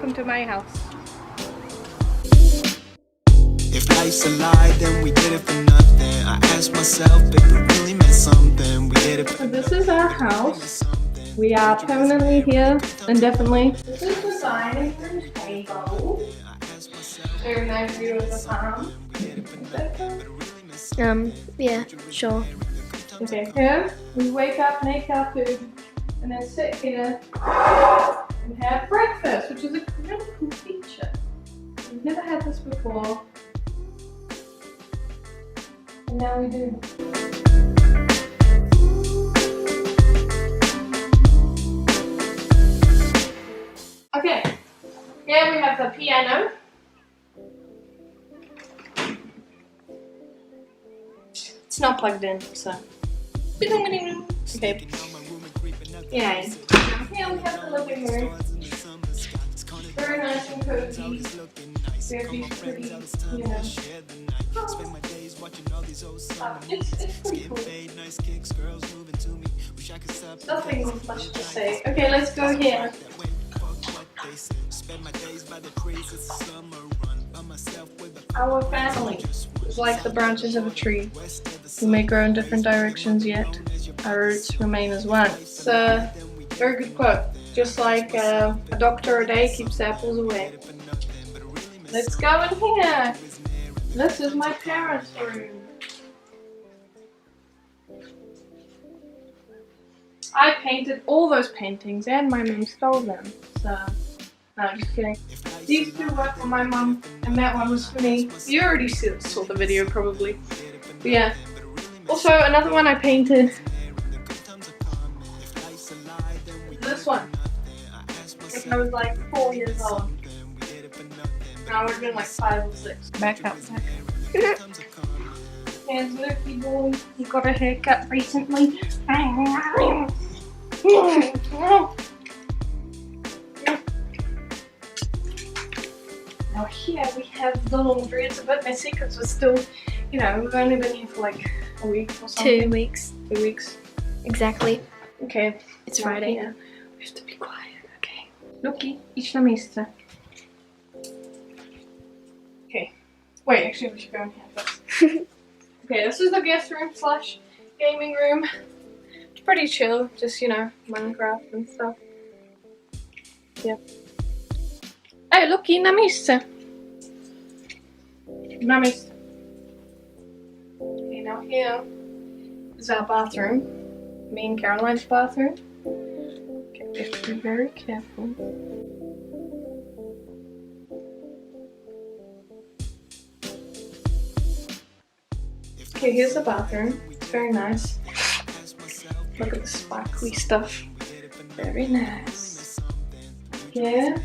welcome to my house. If life's a lie, then we did it for nothing. I ask myself if it really meant something. We did it for So this is our house. We are permanently here, indefinitely. This is the dining room table. Very nice view of the farm. Yeah, sure. Okay, here we wake up, make our food, and then sit here and have breakfast, which is a really cool feature. We've never had this before, and now we do. Okay, here we have the piano. It's not plugged in, so. Okay. Yay. Here we have the living room. Very nice and cozy. Very pretty, you know. It's pretty cool. Nothing much to say. Okay, let's go here. Our family is like the branches of a tree. We may grow in different directions, yet our roots remain as one. It's a very good quote. Just like a doctor a day keeps apples away. Let's go in here. This is my parents' room. I painted all those paintings and my mum stole them. So, no, just kidding. These two were for my mum and that one was for me. You already saw the video probably. But yeah. Also, another one I painted. This one. When I was like 4 years old. Now I would have been like 5 or 6. Back up. Here's Lucky boy. He got a haircut recently. Now here we have the laundry. It's a bit messy because we're still, you know, we've only been here for like a week or something. 2 weeks. 2 weeks. Exactly. Okay. It's Friday. Yeah. We have to be quiet, okay. Lucky, idź na miejsce. Okay. Wait, actually we should go in here first. Okay, this is the guest room slash gaming room. It's pretty chill, just, you know, Minecraft and stuff. Yeah. Hey, Lucky, na miejsce. Na miejsce. Okay, now here is our bathroom. Me and Caroline's bathroom. Okay, we have to be very careful. Okay, here's the bathroom. It's very nice. Look at the sparkly stuff. Very nice. Here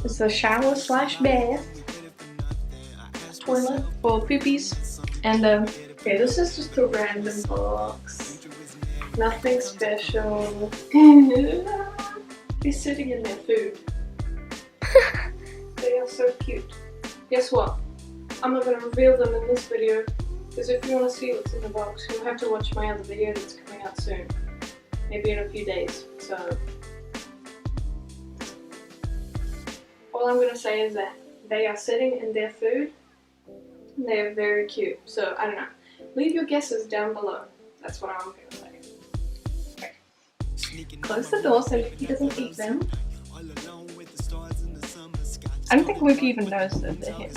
is the shower slash bath. Toilet for poopies. And okay, this is just a random box. Nothing special. They're sitting in their food. They are so cute. Guess what? I'm not going to reveal them in this video because if you want to see what's in the box, you'll have to watch my other video that's coming out soon. Maybe in a few days. So all I'm going to say is that they are sitting in their food. They are very cute. So I don't know. Leave your guesses down below. That's what I'm going to say. Close the door so Lucky doesn't eat them. I don't think Lucky even knows that they're his.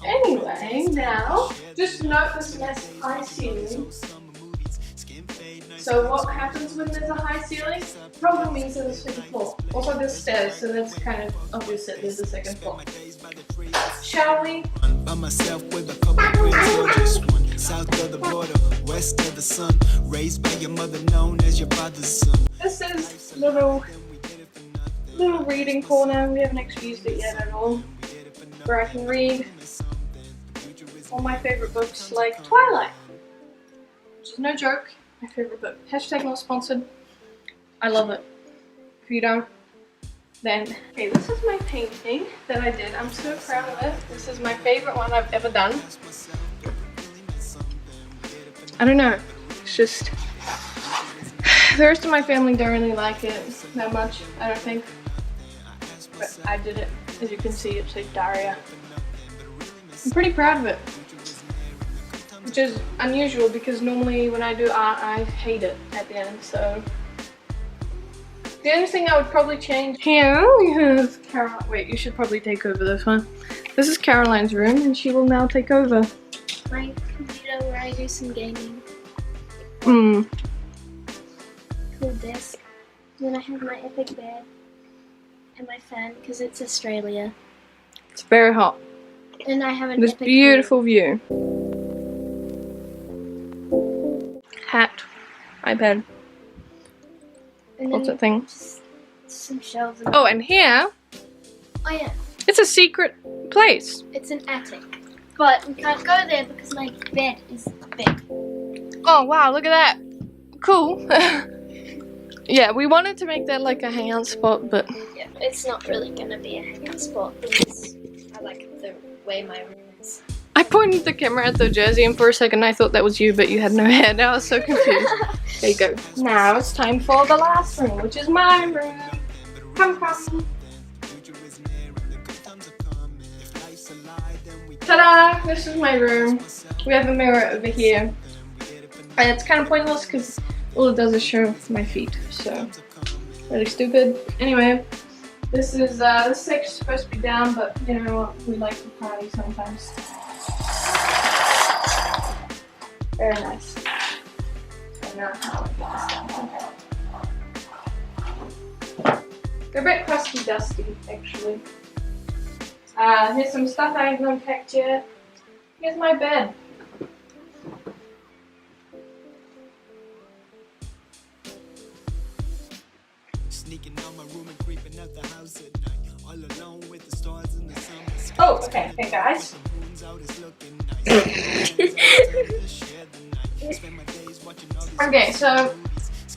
Anyway, now, just note this nice high ceiling. So what happens when there's a high ceiling? Probably means there's a second floor. Also there's stairs, so that's kind of obvious that there's a second floor. Shall we? By myself with a couple friends, one south of the border, west of the sun, raised by your mother, known as your father's son. This is little reading corner. We haven't actually used it yet at all. Where I can read all my favorite books, like Twilight, which is no joke, my favorite book. Hashtag not sponsored. I love it. If you don't, then okay, this is my painting that I did. I'm so proud of it. This is my favorite one I've ever done. I don't know, it's just the rest of my family don't really like it that much, I don't think. but I did it. As you can see, it's like Daria. I'm pretty proud of it. Which is unusual because normally when I do art, I hate it at the end, so. The only thing I would probably change here is Caroline. Wait, you should probably take over this one. This is Caroline's room and she will now take over. My computer where I do some gaming. Hmm. Cool desk. Then I have my epic bed. And my fan because it's Australia. It's very hot. And I have an This epic beautiful view. Hat. iPad. and Lots then of things. just some shelves. Oh, and here, Oh yeah, it's a secret place. it's an attic. But we can't go there because my bed is big. Oh wow, look at that. Cool. Yeah, we wanted to make that like a hangout spot, but Yeah, it's not really gonna be a hangout spot because I like the way my room is. I pointed the camera at the jersey and for a second I thought that was you, but you had no head. I was so confused. There you go. Now it's time for the last room, which is my room. Come. Ta-da! This is my room. We have a mirror over here. And it's kind of pointless because all it does is show my feet, so really stupid. Anyway, this is this section's supposed to be down, but you know what? We like to party sometimes. Very nice. And now how it goes. They're a bit crusty dusty, actually. Here's some stuff I haven't unpacked yet. Here's my bed. Sneaking out my room and creeping out the house at night. All alone with the stars in the summer sky. Oh, okay, hey guys. Okay, so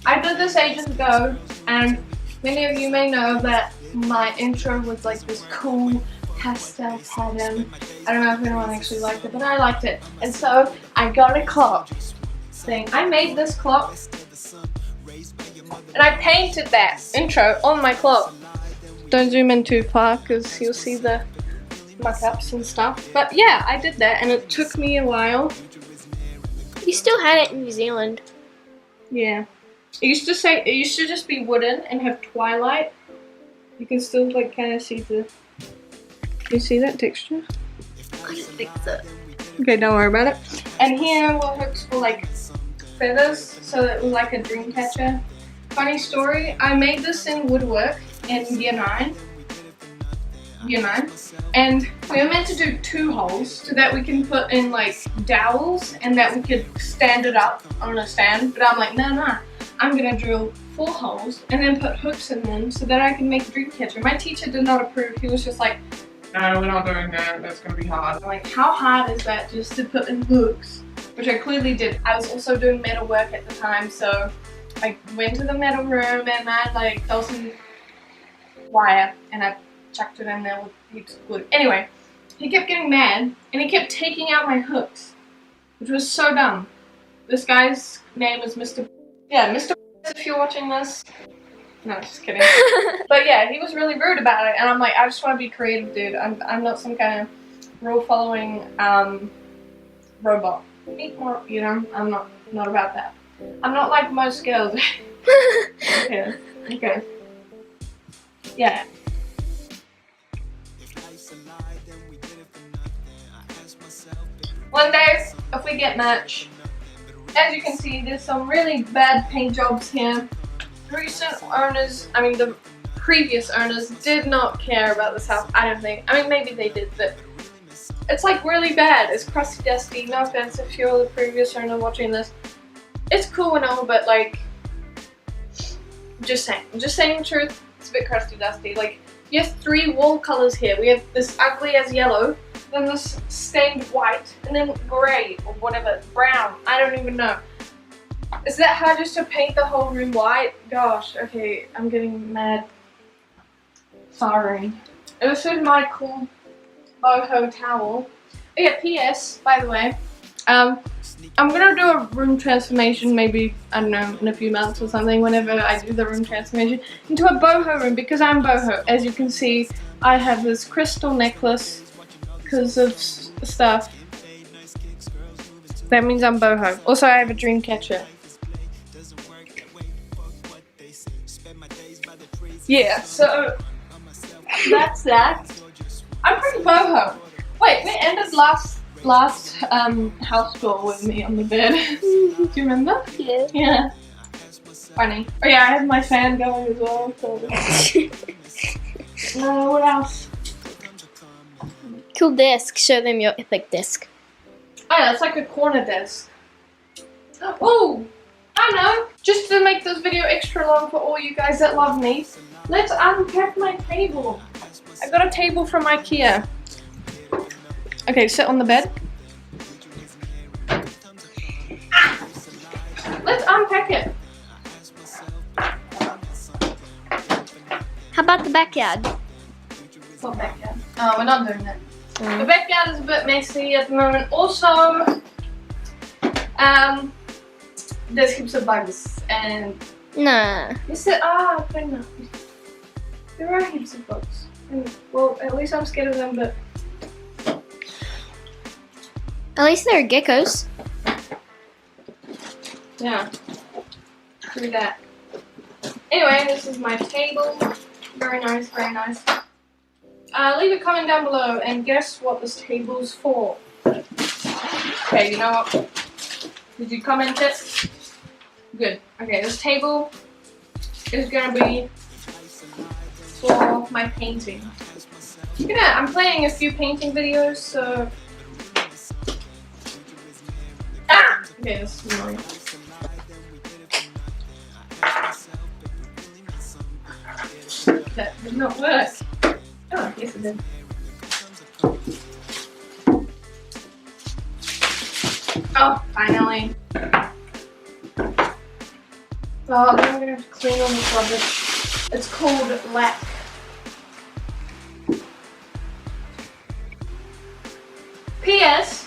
I did this ages ago, and many of you may know that my intro was like this cool pastel pattern. I don't know if anyone actually liked it, but I liked it. And so I got a clock thing. I made this clock, and I painted that intro on my clock. Don't zoom in too far because you'll see the muck-ups and stuff. But yeah, I did that, and it took me a while. You still had it in New Zealand. Yeah. It used to just be wooden and have twilight. You can still like kind of see the. Can you see that texture? I don't think so. Okay, don't worry about it. And here were hooks for like feathers, so it was like a dream catcher. Funny story, I made this in woodwork in year 9. And we were meant to do 2 holes so that we can put in like dowels and that we could stand it up on a stand. But I'm like, no, I'm gonna drill 4 holes and then put hooks in them so that I can make a dream catcher. My teacher did not approve. He was just like, no, we're not doing that. That's gonna be hard. I'm like, how hard is that just to put in hooks? Which I clearly did. I was also doing metal work at the time, so I went to the metal room and I like stole some wire and I chucked it in there with heaps of glue. Anyway, he kept getting mad and he kept taking out my hooks, which was so dumb. This guy's name is Mr. Yeah, Mr. If you're watching this. No, just kidding. But yeah, he was really rude about it, and I'm like, I just want to be creative, dude. I'm not some kind of rule-following robot. Eat more, you know. I'm not about that. I'm not like most girls. Okay. Yeah. One day, if we get much, as you can see, there's some really bad paint jobs here. The previous owners did not care about this house, I don't think. I mean, maybe they did, but it's like really bad. It's crusty dusty. No offense if you're the previous owner watching this. It's cool and all, but like, I'm just saying the truth. It's a bit crusty dusty. Like, you have 3 wall colors here. We have this ugly as yellow, then this stained white, and then grey or whatever, brown. I don't even know. Is that hard just to paint the whole room white? Gosh, okay, I'm getting mad. Sorry. This is my cool boho towel. Oh yeah, P.S. by the way, I'm gonna do a room transformation maybe, I don't know, in a few months or something, whenever I do the room transformation, into a boho room, because I'm boho. As you can see, I have this crystal necklace because of stuff. That means I'm boho. Also, I have a dream catcher. Yeah, so that's that. I'm pretty boho. Wait, we ended last house tour with me on the bed. Do you remember? Yeah. Yeah. Funny. Oh yeah, I have my fan going as well. So. What else? Cool desk. Show them your epic desk. Oh yeah, it's like a corner desk. Oh, I know. Just to make this video extra long for all you guys that love me, let's unpack my table. I got a table from IKEA. Okay, sit on the bed. Ah! Let's unpack it. How about the backyard? What backyard? Oh, we're not doing that. The backyard is a bit messy at the moment. Also, there's heaps of bugs and... Nah. Yes, there are heaps of bugs. And, well, at least I'm scared of them, but... At least there are geckos. Yeah. Do that. Anyway, this is my table. Very nice, very nice. Leave a comment down below and guess what this table's for. Okay, you know what? Did you comment it? Good. Okay, this table is gonna be for my painting. I'm planning a few painting videos, so... Ah! Okay, this is annoying. That did not work. Oh, yes it did. Oh, finally. Oh, then I'm gonna have to clean all this rubbish. It's called lack. P.S.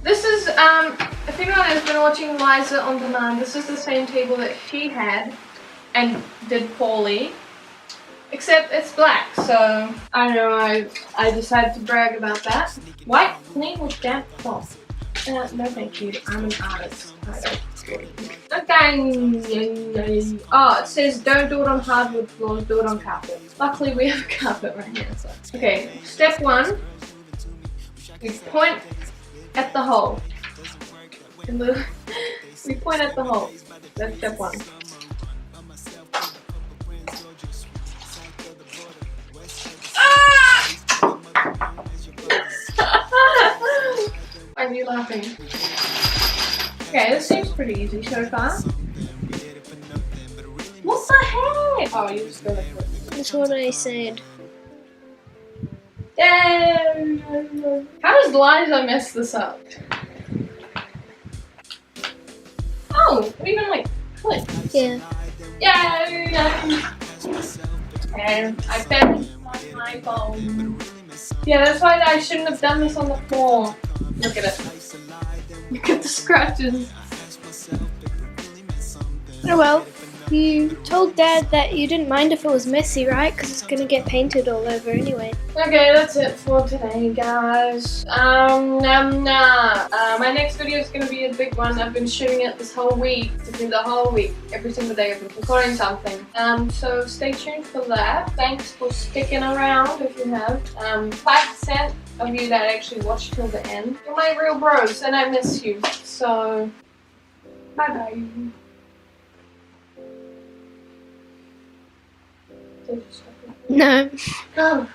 This is, if anyone has been watching Liza on Demand, this is the same table that she had and did poorly. Except it's black, so I don't know, I decided to brag about that. White, clean with damp cloth. No thank you, I'm an artist. Okay. Oh, it says don't do it on hardwood floors, do it on carpet. Luckily we have a carpet right here, so. Okay, step 1. We point at the hole. We point at the hole. That's step 1. Why are you laughing? Okay, this seems pretty easy so far. What the heck? Oh, you just go like this. That's what I said. Yay! How does Liza mess this up? Oh, we even like click. Yeah. Yay! And I found my phone. Yeah, that's why I shouldn't have done this on the floor. Look at it. Look at the scratches. Oh well, you told Dad that you didn't mind if it was messy, right? Because it's going to get painted all over anyway. Okay, that's it for today, guys. My next video is going to be a big one. I've been shooting it this whole week. It's been the whole week. Every single day I've been recording something. So stay tuned for that. Thanks for sticking around if you have. 5% of you that actually watched till the end. You're my real bros and I miss you. So, bye-bye. No. Go.